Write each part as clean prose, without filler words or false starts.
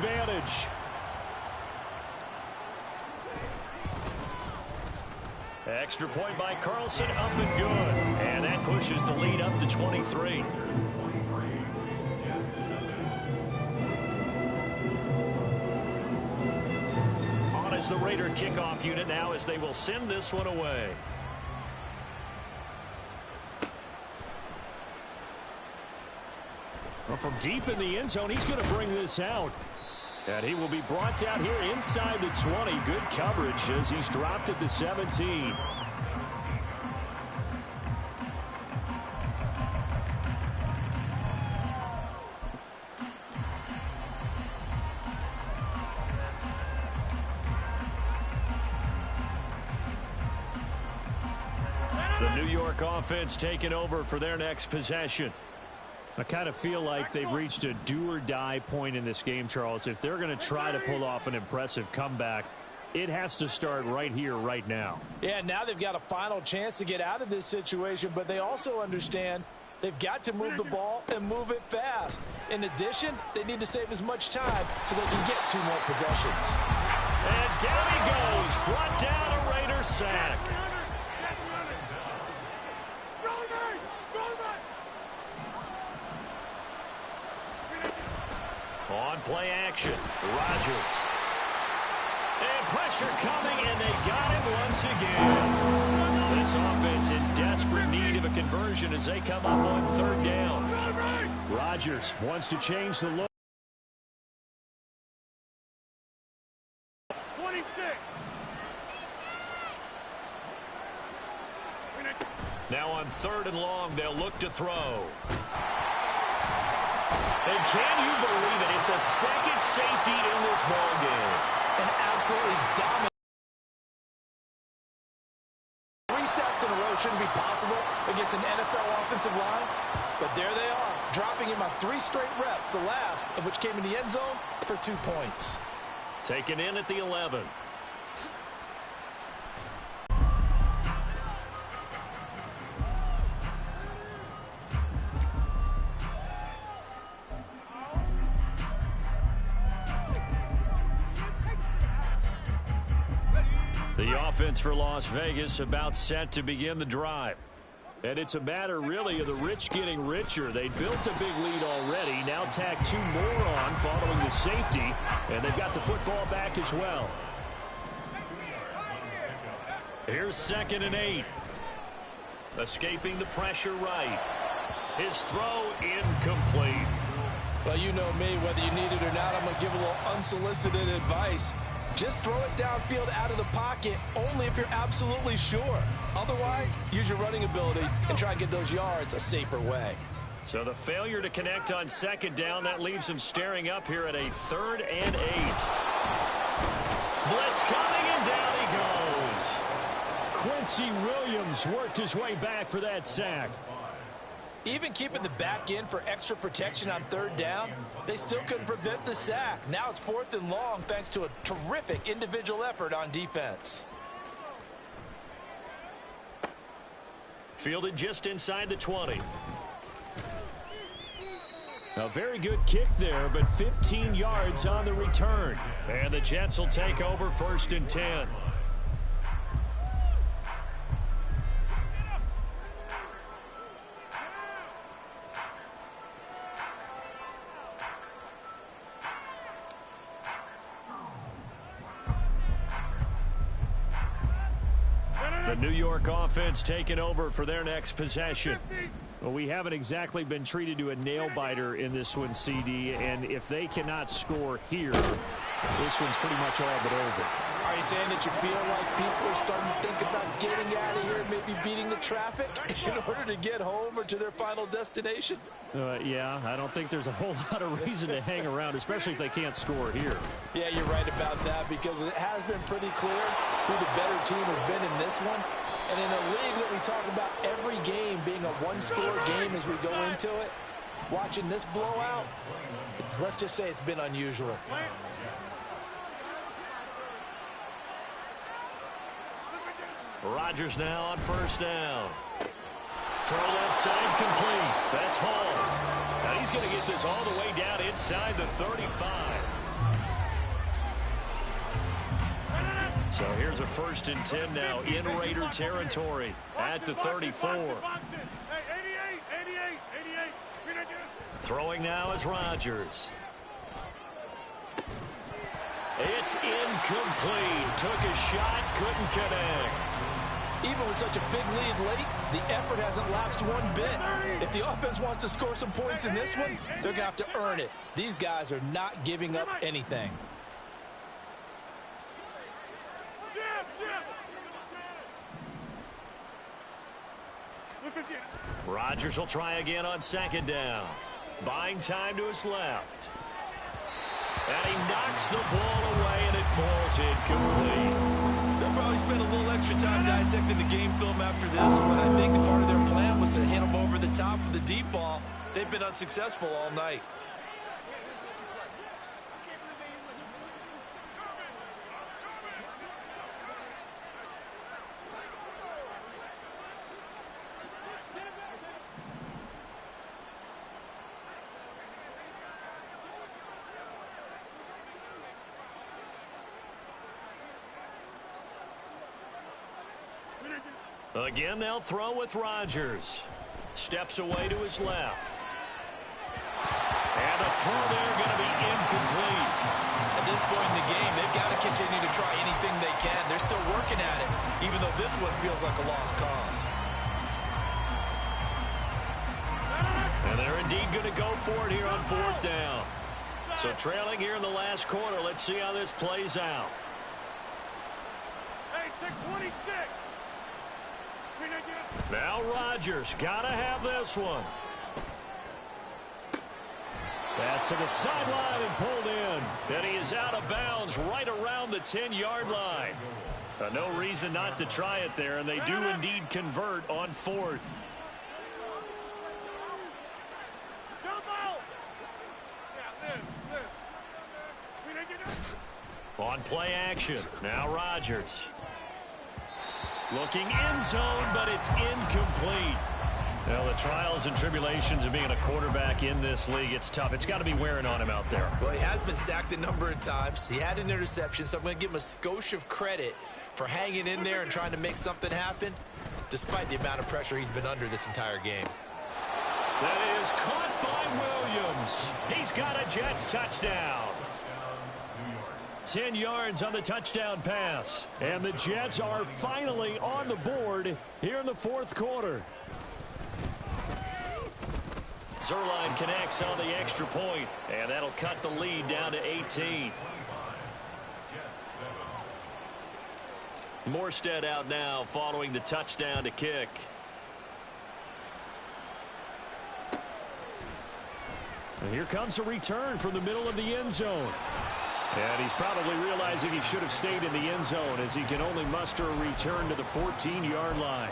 advantage. Extra point by Carlson, up and good. And that pushes the lead up to 23. On as the Raider kickoff unit now as they will send this one away. Well, from deep in the end zone, he's going to bring this out. And he will be brought down here inside the 20. Good coverage as he's dropped at the 17. The New York offense taking over for their next possession. I kind of feel like they've reached a do-or-die point in this game, Charles. If they're going to try to pull off an impressive comeback, it has to start right here, right now. Yeah, now they've got a final chance to get out of this situation, but they also understand they've got to move the ball and move it fast. In addition, they need to save as much time so they can get 2 more possessions. And down he goes, brought down a Raider sack. On play action, Rodgers. And pressure coming, and they got him once again. This offense in desperate need of a conversion as they come up on 3rd down. Rodgers wants to change the look. 26. Now on 3rd and long, they'll look to throw. And can you believe it? It's a second safety in this ball game. An absolutely dominant. 3 sacks in a row shouldn't be possible against an NFL offensive line. But there they are, dropping him on 3 straight reps, the last of which came in the end zone for 2 points. Taken in at the 11. The offense for Las Vegas about set to begin the drive. And it's a matter really of the rich getting richer. They built a big lead already. Now tack 2 more on following the safety. And they've got the football back as well. Here's 2nd and 8. Escaping the pressure right. His throw incomplete. Well, you know me, whether you need it or not, I'm going to give a little unsolicited advice. Just throw it downfield out of the pocket only if you're absolutely sure. Otherwise, use your running ability and try and get those yards a safer way. So the failure to connect on 2nd down, that leaves him staring up here at a 3rd and 8. Blitz coming, and down he goes. Quincy Williams worked his way back for that sack. Even keeping the back end for extra protection on 3rd down, they still couldn't prevent the sack. Now it's 4th and long thanks to a terrific individual effort on defense. Fielded just inside the 20. A very good kick there, but 15 yards on the return. And the Jets will take over 1st and 10. The New York offense taking over for their next possession. Well, we haven't exactly been treated to a nail-biter in this one, CD, and if they cannot score here, this one's pretty much all but over. Are you saying that you feel like people are starting to think about getting out of here and maybe beating the traffic in order to get home or to their final destination? Yeah, I don't think there's a whole lot of reason to hang around, especially if they can't score here. Yeah, you're right about that because it has been pretty clear who the better team has been in this one. And in a league that we talk about every game being a one-score game as we go into it, watching this blowout, let's just say it's been unusual. Rodgers now on 1st down. Throw left side complete. That's Hall. Now he's going to get this all the way down inside the 35. So here's a 1st and 10 now in Raider territory at the 34. Throwing now is Rodgers. It's incomplete. Took a shot, couldn't connect. Even with such a big lead late, the effort hasn't lapsed one bit. If the offense wants to score some points in this one, they're going to have to earn it. These guys are not giving up anything. Rodgers will try again on 2nd down. Buying time to his left. And he knocks the ball away, and it falls incomplete. They'll probably spend a little extra time dissecting the game film after this one. I think the part of their plan was to hit him over the top of the deep ball. They've been unsuccessful all night. Again, they'll throw with Rodgers. Steps away to his left. And the throw there going to be incomplete. At this point in the game, they've got to continue to try anything they can. They're still working at it, even though this one feels like a lost cause. And they're indeed going to go for it here on 4th down. So trailing here in the last quarter, let's see how this plays out. Hey, take 26. Now Rodgers, gotta have this one. Pass to the sideline and pulled in. And he is out of bounds right around the 10-yard line. No reason not to try it there, and they do indeed convert on 4th. On play action, now Rodgers. Looking end zone, but it's incomplete. Well, the trials and tribulations of being a quarterback in this league, it's tough. It's got to be wearing on him out there. Well, he has been sacked a number of times. He had an interception, so I'm going to give him a skosh of credit for hanging in there and trying to make something happen, despite the amount of pressure he's been under this entire game. That is caught by Williams. He's got a Jets touchdown. 10 yards on the touchdown pass. And the Jets are finally on the board here in the 4th quarter. Zerline connects on the extra point, and that'll cut the lead down to 18. Morstead out now following the touchdown to kick. And here comes a return from the middle of the end zone. And he's probably realizing he should have stayed in the end zone as he can only muster a return to the 14-yard line.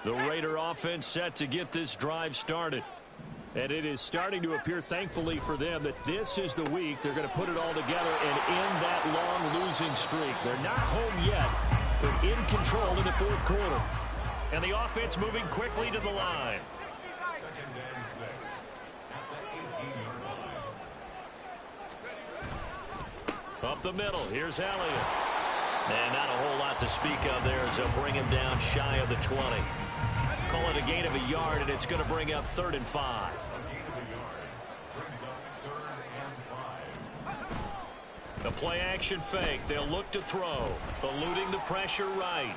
The Raider offense set to get this drive started. And it is starting to appear, thankfully for them, that this is the week they're going to put it all together and end that long losing streak. They're not home yet, but in control in the 4th quarter. And the offense moving quickly to the line. Up the middle, here's Elliott. And not a whole lot to speak of there as they'll bring him down shy of the 20. Call it a gain of a yard, and it's going to bring up 3rd and 5. The play action fake. They'll look to throw. Eluding the pressure right.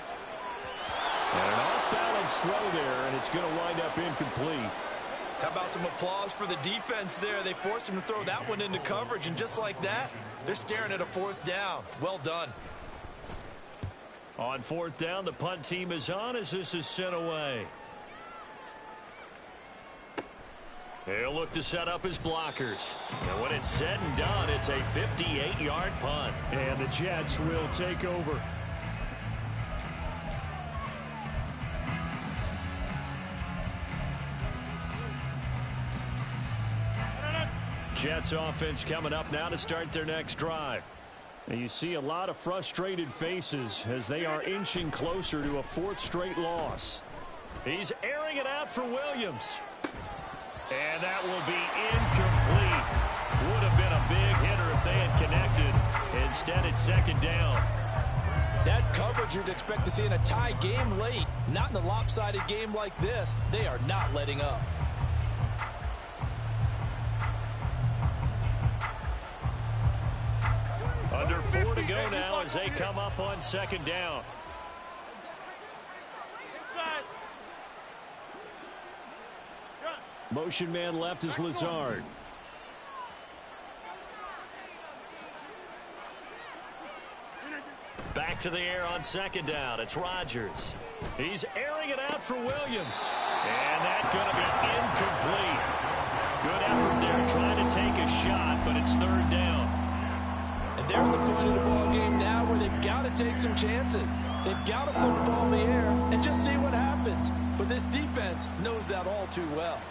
And an off-balance throw there, and it's going to wind up incomplete. How about some applause for the defense there? They forced him to throw that one into coverage, and just like that, they're staring at a 4th down. Well done. On 4th down, the punt team is on as this is sent away. He'll look to set up his blockers. And when it's said and done, it's a 58-yard punt. And the Jets will take over. Jets offense coming up now to start their next drive. And you see a lot of frustrated faces as they are inching closer to a fourth straight loss. He's airing it out for Williams. And that will be incomplete. Would have been a big hitter if they had connected. Instead, it's second down. That's coverage you'd expect to see in a tie game late. Not in a lopsided game like this. They are not letting up. Under 4 to go now as they come up on second down. Motion man left is Lazard. Back to the air on second down. It's Rodgers. He's airing it out for Williams. And that's going to be incomplete. Good effort there trying to take a shot, but it's third down. And they're at the point of the ball game now where they've got to take some chances. They've got to put the ball in the air and just see what happens. But this defense knows that all too well.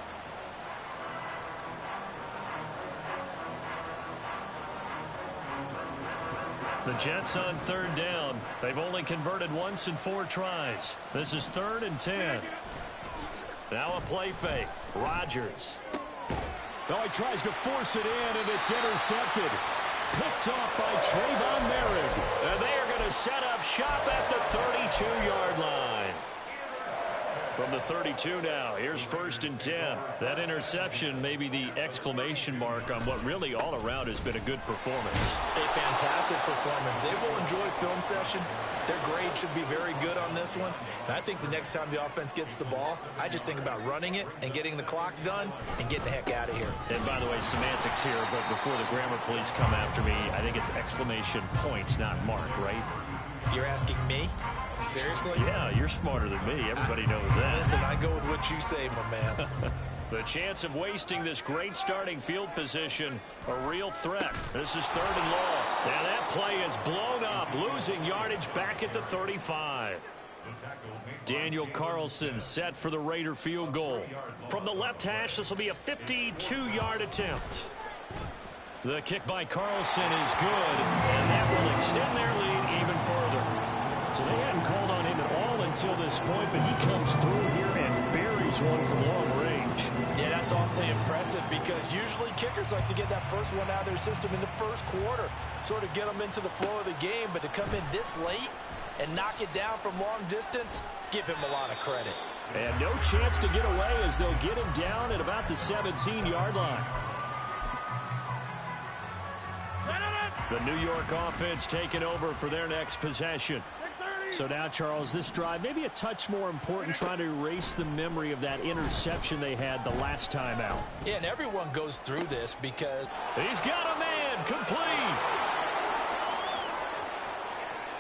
The Jets on third down. They've only converted once in 4 tries. This is 3rd and 10. Now a play fake. Rodgers. Oh, he tries to force it in, and it's intercepted. Picked off by Trayvon Merrick. And they are going to set up shop at the 32-yard line. From the 32 now, here's 1st and 10. That interception may be the exclamation mark on what really all around has been a good performance. A fantastic performance. They will enjoy film session. Their grade should be very good on this one. And I think the next time the offense gets the ball, I just think about running it and getting the clock done and getting the heck out of here. And by the way, semantics here, but before the grammar police come after me, I think it's exclamation point, not mark, right? You're asking me? Seriously? Yeah, you're smarter than me. Everybody knows that. Listen, I go with what you say, my man. The chance of wasting this great starting field position, a real threat. This is 3rd and long. Now that play is blown up, losing yardage back at the 35. Daniel Carlson set for the Raider field goal. From the left hash, this will be a 52-yard attempt. The kick by Carlson is good, and that will extend their lead even further. So they hadn't called on him at all until this point, but he comes through here and buries one from long range. Yeah, that's awfully impressive because usually kickers like to get that first one out of their system in the first quarter, sort of get them into the flow of the game, but to come in this late and knock it down from long distance, give him a lot of credit. And no chance to get away as they'll get him down at about the 17-yard line. The New York offense taking over for their next possession. So now, Charles, this drive maybe a touch more important, trying to erase the memory of that interception they had the last time out. Yeah, and everyone goes through this because he's got a man complete.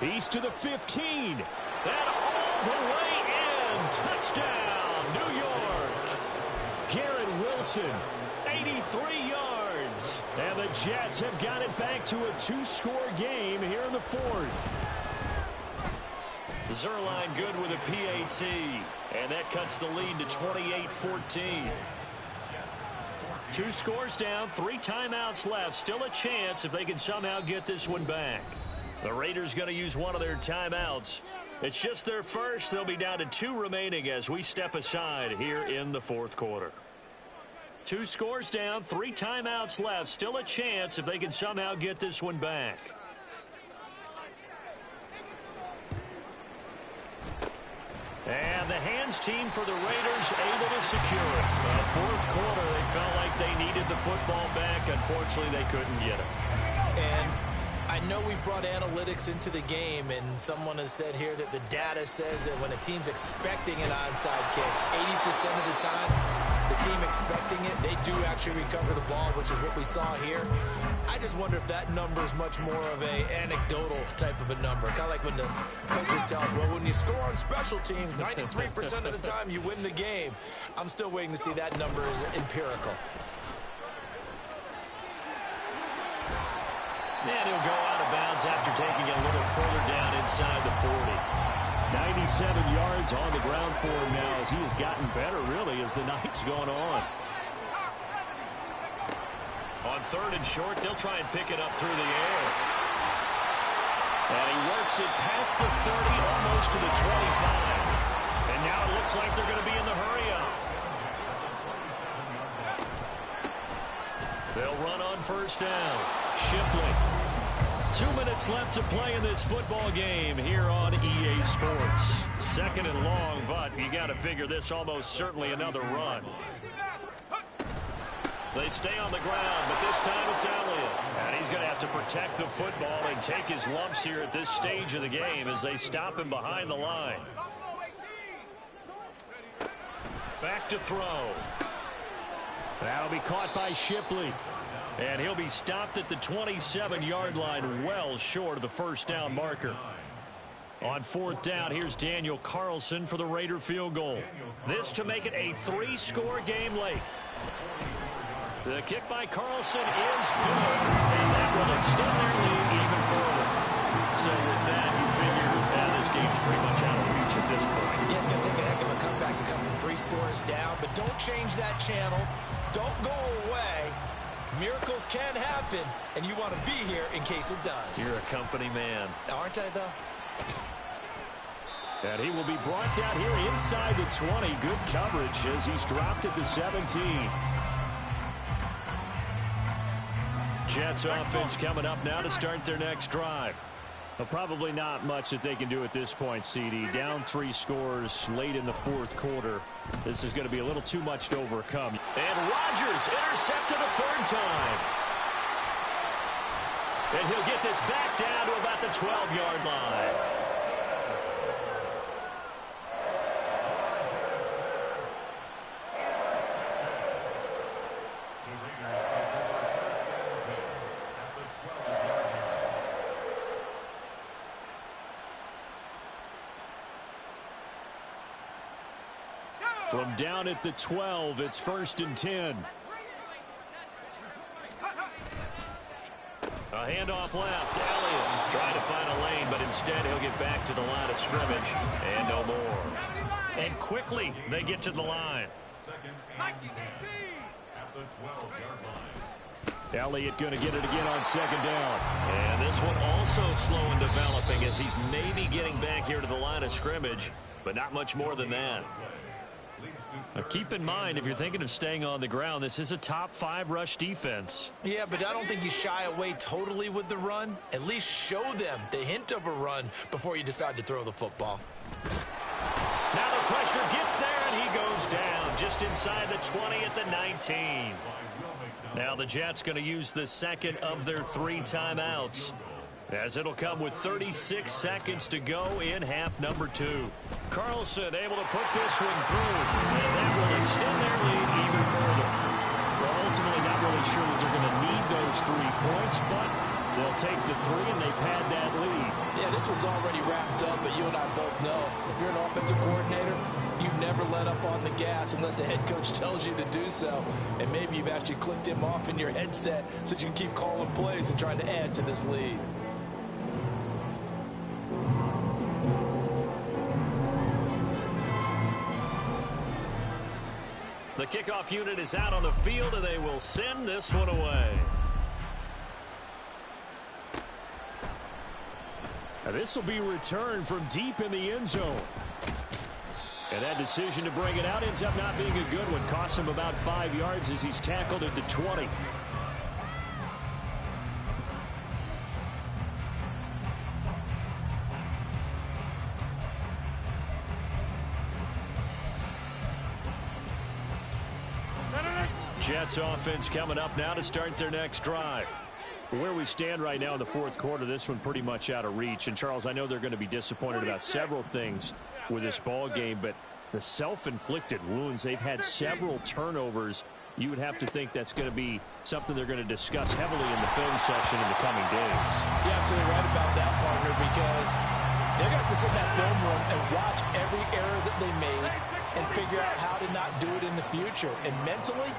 He's to the 15. That all the way in. Touchdown, New York. Garrett Wilson, 83 yards. And the Jets have got it back to a 2-score game here in the 4th. Zerline good with a PAT, and that cuts the lead to 28-14. 2 scores down, 3 timeouts left. Still a chance if they can somehow get this one back. The Raiders going to use one of their timeouts. It's just their first. They'll be down to 2 remaining as we step aside here in the 4th quarter. 2 scores down, 3 timeouts left. Still a chance if they can somehow get this one back. And the hands team for the Raiders able to secure it. The 4th quarter, they felt like they needed the football back. Unfortunately, they couldn't get it. And I know we brought analytics into the game, and someone has said here that the data says that when a team's expecting an onside kick, 80% of the time, the team expecting it, they do actually recover the ball, which is what we saw here. I just wonder if that number is much more of a anecdotal type of a number. Kind of like when the coaches tell us, well, when you score on special teams, 93% of the time you win the game. I'm still waiting to see that number is empirical. And he'll go out of bounds after taking it a little further down inside the 40. 97 yards on the ground for him now as he has gotten better, really, as the night's gone on. On 3rd and short, they'll try and pick it up through the air. And he works it past the 30, almost to the 25. And now it looks like they're going to be in the hurry-up. They'll run on first down. Shipley. 2 minutes left to play in this football game here on EA Sports. Second and long, but you got to figure this almost certainly another run. They stay on the ground, but this time it's Elliott. And he's going to have to protect the football and take his lumps here at this stage of the game as they stop him behind the line. Back to throw. That'll be caught by Shipley. And he'll be stopped at the 27-yard line, well short of the first down marker. On fourth down, here's Daniel Carlson for the Raider field goal. This to make it a 3-score game late. The kick by Carlson is good, and that will extend their lead even further. So with that, you figure this game's pretty much out of reach at this point. Yeah, it's going to take a heck of a comeback to come from 3 scores down, but don't change that channel. Don't go away. Miracles can happen, and you want to be here in case it does. You're a company man. Aren't I, though? And he will be brought down here inside the 20. Good coverage as he's dropped at the 17. Jets offense coming up now to start their next drive. Well, probably not much that they can do at this point, CD. Down 3 scores late in the fourth quarter. This is going to be a little too much to overcome. And Rodgers intercepted a third time. And he'll get this back down to about the 12-yard line. From down at the 12, it's 1st and 10. A handoff left. Elliott trying to find a lane, but instead he'll get back to the line of scrimmage. And no more. And quickly they get to the line. Elliott going to get it again on 2nd down. And this one also slow in developing as he's maybe getting back here to the line of scrimmage, but not much more than that. Now keep in mind, if you're thinking of staying on the ground, this is a top 5 rush defense. Yeah, but I don't think you shy away totally with the run. At least show them the hint of a run before you decide to throw the football. Now the pressure gets there, and he goes down just inside the 20 at the 19. Now the Jets going to use the second of their 3 timeouts, as it'll come with 36 seconds to go in half number 2. Carlson able to put this one through, and that will extend their lead even further. Well, ultimately not really sure that they're going to need those 3 points, but they'll take the 3 and they pad that lead. Yeah, this one's already wrapped up, but you and I both know if you're an offensive coordinator, you never let up on the gas unless the head coach tells you to do so. And maybe you've actually clicked him off in your headset so you can keep calling plays and trying to add to this lead. The kickoff unit is out on the field, and they will send this one away. Now this will be returned from deep in the end zone. And that decision to bring it out ends up not being a good one. Costs him about 5 yards as he's tackled at the 20. Jets offense coming up now to start their next drive. Where we stand right now in the fourth quarter, this one pretty much out of reach. And, Charles, I know they're going to be disappointed about several things with this ball game, but the self-inflicted wounds, they've had several turnovers. You would have to think that's going to be something they're going to discuss heavily in the film session in the coming days. You're absolutely right about that, partner, because they're going to have to sit in that film room and watch every error that they made and figure out how to not do it in the future. And mentally,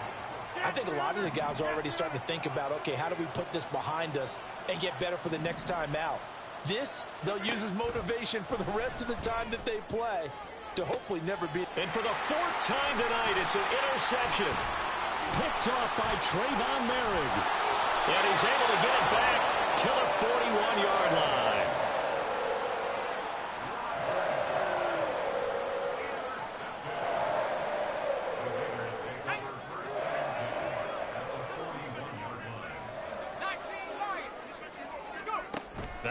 I think a lot of the guys are already starting to think about, okay, how do we put this behind us and get better for the next time out? This, they'll use as motivation for the rest of the time that they play to hopefully never be. And for the 4th time tonight, it's an interception. Picked off by Trayvon Merrick. And he's able to get it back to the 41-yard line.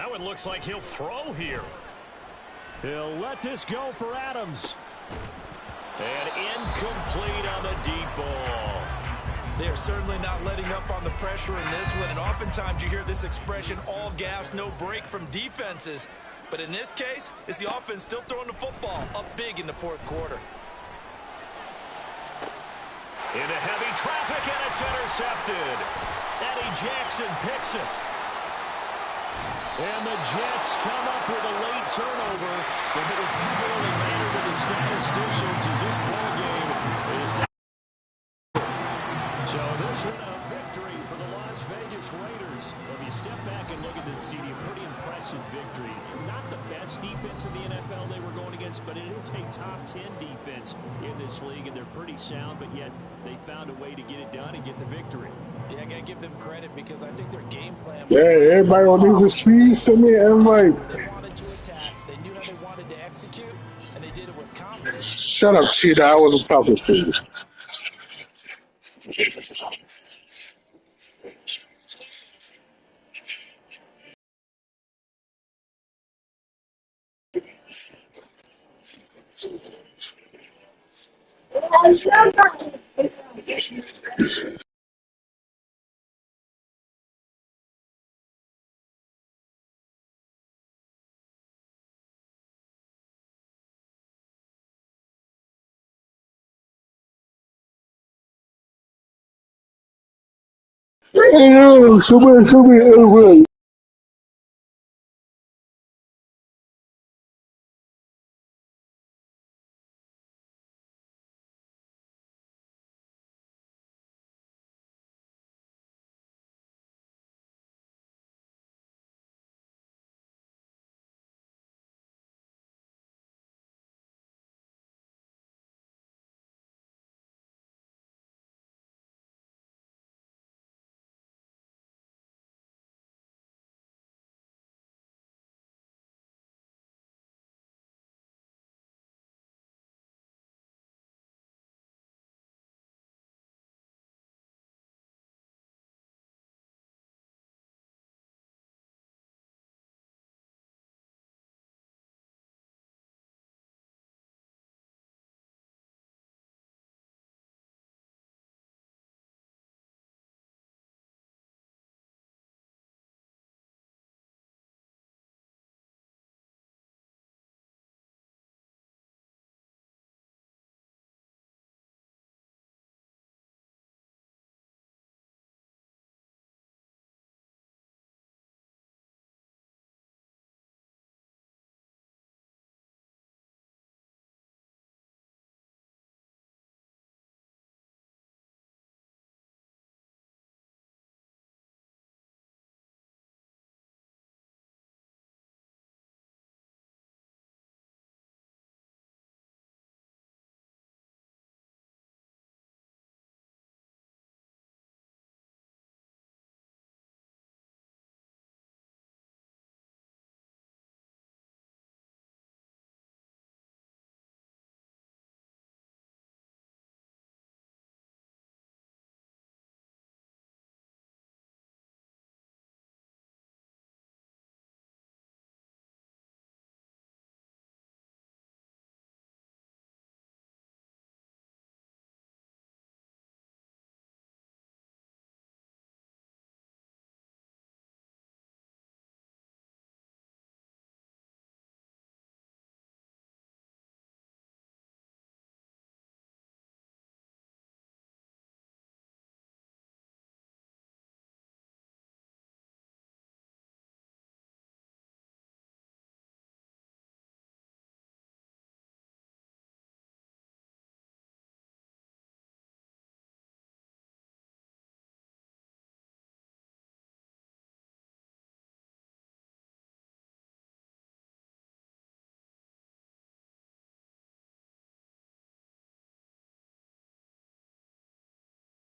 Now it looks like he'll throw here. He'll let this go for Adams. And incomplete on the deep ball. They're certainly not letting up on the pressure in this one, and oftentimes you hear this expression, all gas, no break from defenses. But in this case, it's the offense still throwing the football up big in the fourth quarter. Into heavy traffic, and it's intercepted. Eddie Jackson picks it. And the Jets come up with a late turnover, but it will probably matter to the statisticians as this ball game is now. So this one a victory for the Las Vegas Raiders. Well, if you step back and look at this, CD, a pretty impressive victory. Not the best defense in the NFL they were going against, but it is a top 10 defense in this league, and they're pretty sound, but yet they found a way to get it done and get the victory. Yeah, I got to give them credit because I think their game plan was... Yeah, everybody on these streets, send me an invite. They wanted to attack, they knew how they wanted to execute, and they did it with confidence. Shut up, cheater. I wasn't talking to you. Hey, yo, somebody send me an invite.